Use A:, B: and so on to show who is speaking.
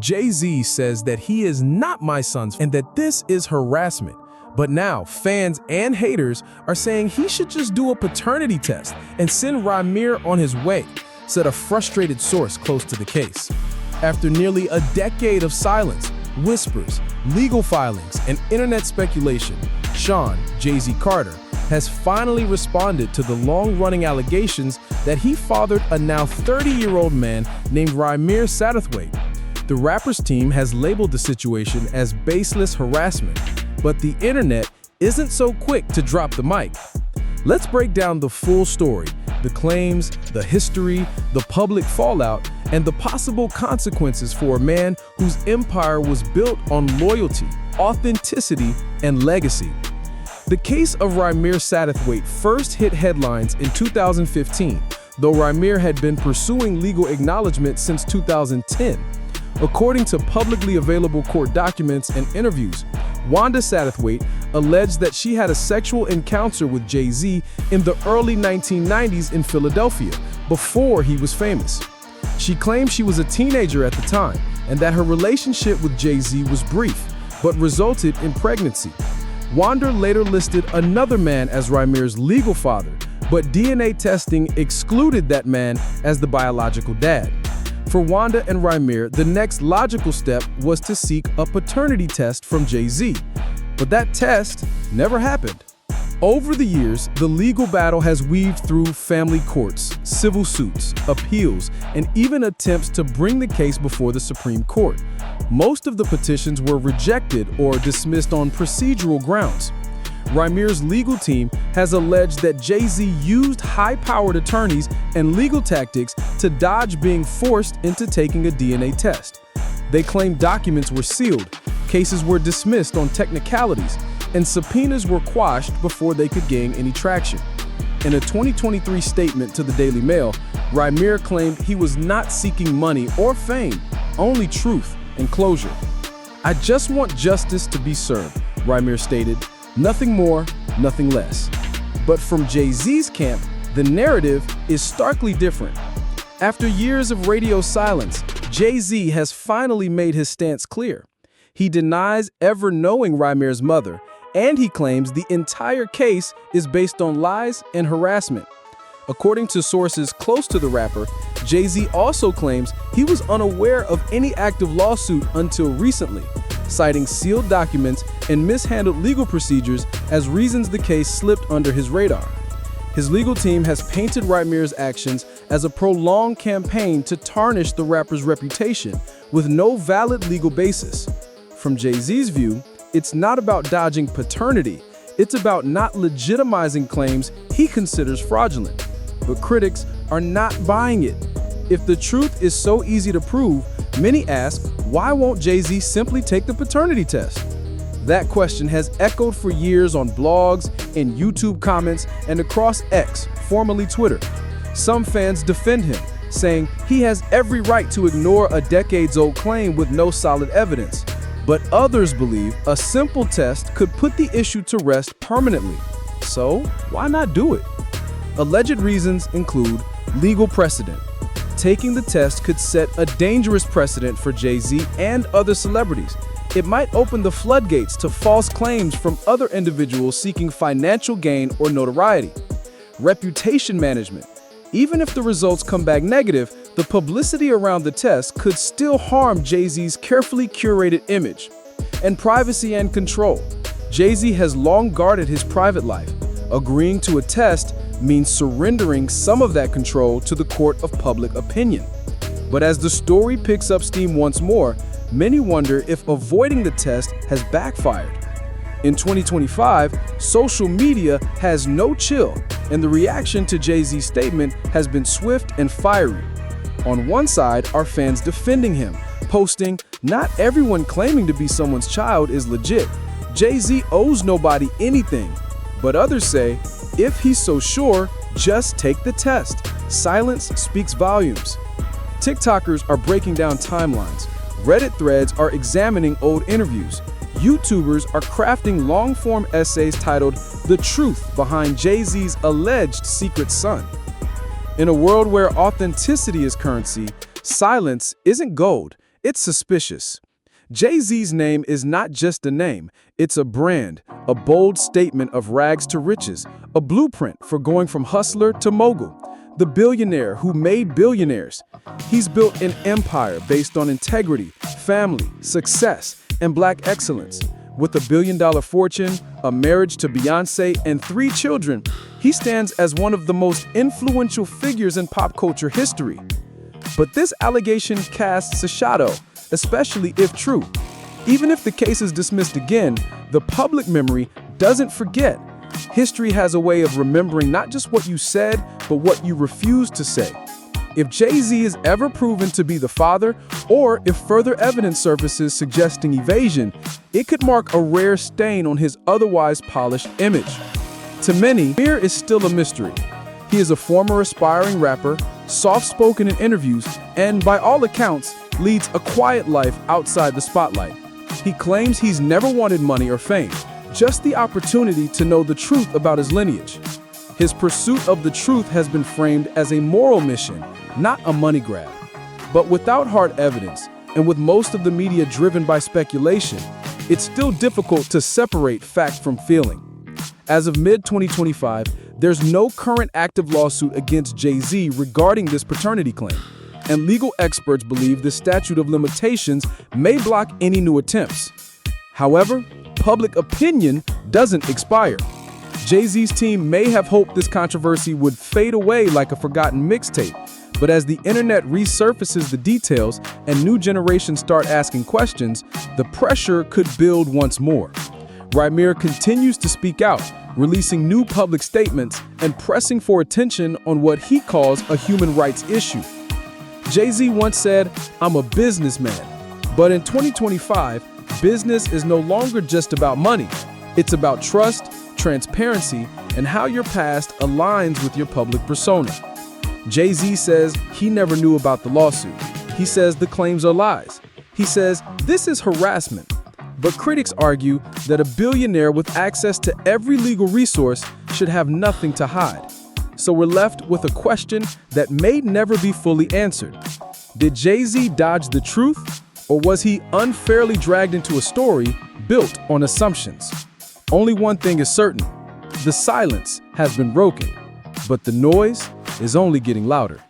A: Jay-Z says that he is not my son's and that this is harassment. But now, fans and haters are saying he should just do a paternity test and send Rymir on his way, said a frustrated source close to the case. After nearly a decade of silence, whispers, legal filings, and internet speculation, Shawn, Jay-Z Carter, has finally responded to the long-running allegations that he fathered a now 30-year-old man named Rymir Satterthwaite. The rapper's team has labeled the situation as baseless harassment, but the internet isn't so quick to drop the mic. Let's break down the full story, the claims, the history, the public fallout, and the possible consequences for a man whose empire was built on loyalty, authenticity, and legacy. The case of Rymir Satterthwaite first hit headlines in 2015, though Rymir had been pursuing legal acknowledgement since 2010. According to publicly available court documents and interviews, Wanda Satterthwaite alleged that she had a sexual encounter with Jay-Z in the early 1990s in Philadelphia, before he was famous. She claimed she was a teenager at the time and that her relationship with Jay-Z was brief, but resulted in pregnancy. Wanda later listed another man as Rymir's legal father, but DNA testing excluded that man as the biological dad. For Wanda and Rymir, the next logical step was to seek a paternity test from Jay-Z, but that test never happened. Over the years, the legal battle has weaved through family courts, civil suits, appeals, and even attempts to bring the case before the Supreme Court. Most of the petitions were rejected or dismissed on procedural grounds. Rymir's legal team has alleged that Jay-Z used high-powered attorneys and legal tactics to dodge being forced into taking a DNA test. They claim documents were sealed, cases were dismissed on technicalities, and subpoenas were quashed before they could gain any traction. In a 2023 statement to the Daily Mail, Rymir claimed he was not seeking money or fame, only truth and closure. "I just want justice to be served," Rymir stated. "Nothing more, nothing less." But from Jay-Z's camp, the narrative is starkly different. After years of radio silence, Jay-Z has finally made his stance clear. He denies ever knowing Rymir's mother, and he claims the entire case is based on lies and harassment. According to sources close to the rapper, Jay-Z also claims he was unaware of any active lawsuit until recently, citing sealed documents and mishandled legal procedures as reasons the case slipped under his radar. His legal team has painted Rymir's actions as a prolonged campaign to tarnish the rapper's reputation with no valid legal basis. From Jay-Z's view, it's not about dodging paternity, it's about not legitimizing claims he considers fraudulent. But critics are not buying it. If the truth is so easy to prove, many ask, why won't Jay-Z simply take the paternity test? That question has echoed for years on blogs, in YouTube comments, and across X, formerly Twitter. Some fans defend him, saying he has every right to ignore a decades-old claim with no solid evidence. But others believe a simple test could put the issue to rest permanently. So, why not do it? Alleged reasons include legal precedent. Taking the test could set a dangerous precedent for Jay-Z and other celebrities. It might open the floodgates to false claims from other individuals seeking financial gain or notoriety. Reputation management. Even if the results come back negative, the publicity around the test could still harm Jay-Z's carefully curated image. And privacy and control. Jay-Z has long guarded his private life. Agreeing to a test means surrendering some of that control to the court of public opinion. But as the story picks up steam once more, many wonder if avoiding the test has backfired. In 2025, social media has no chill, and the reaction to Jay-Z's statement has been swift and fiery. On one side are fans defending him, posting, "Not everyone claiming to be someone's child is legit. Jay-Z owes nobody anything." But others say, if he's so sure, just take the test. Silence speaks volumes. TikTokers are breaking down timelines. Reddit threads are examining old interviews. YouTubers are crafting long-form essays titled "The Truth Behind Jay-Z's Alleged Secret Son." In a world where authenticity is currency, silence isn't gold, It's suspicious. Jay-Z's name is not just a name, it's a brand, a bold statement of rags to riches, a blueprint for going from hustler to mogul, the billionaire who made billionaires. He's built an empire based on integrity, family, success, and black excellence. With a billion-dollar fortune, a marriage to Beyoncé, and 3 children, he stands as one of the most influential figures in pop culture history. But this allegation casts a shadow, especially if true. Even if the case is dismissed again, the public memory doesn't forget. History has a way of remembering not just what you said, but what you refused to say. If Jay-Z is ever proven to be the father, or if further evidence surfaces suggesting evasion, it could mark a rare stain on his otherwise polished image. To many, Rymir is still a mystery. He is a former aspiring rapper, soft-spoken in interviews, and by all accounts, leads a quiet life outside the spotlight. He claims he's never wanted money or fame, just the opportunity to know the truth about his lineage. His pursuit of the truth has been framed as a moral mission, not a money grab. But without hard evidence, and with most of the media driven by speculation, it's still difficult to separate fact from feeling. As of mid-2025, there's no current active lawsuit against Jay-Z regarding this paternity claim, and legal experts believe the statute of limitations may block any new attempts. However, public opinion doesn't expire. Jay-Z's team may have hoped this controversy would fade away like a forgotten mixtape, but as the internet resurfaces the details and new generations start asking questions, the pressure could build once more. Rymir continues to speak out, releasing new public statements and pressing for attention on what he calls a human rights issue. Jay-Z once said, "I'm a businessman," but in 2025, business is no longer just about money. It's about trust, transparency, and how your past aligns with your public persona. Jay-Z says he never knew about the lawsuit. He says the claims are lies. He says this is harassment. But critics argue that a billionaire with access to every legal resource should have nothing to hide. So we're left with a question that may never be fully answered. Did Jay-Z dodge the truth, or was he unfairly dragged into a story built on assumptions? Only one thing is certain: the silence has been broken, but the noise is only getting louder.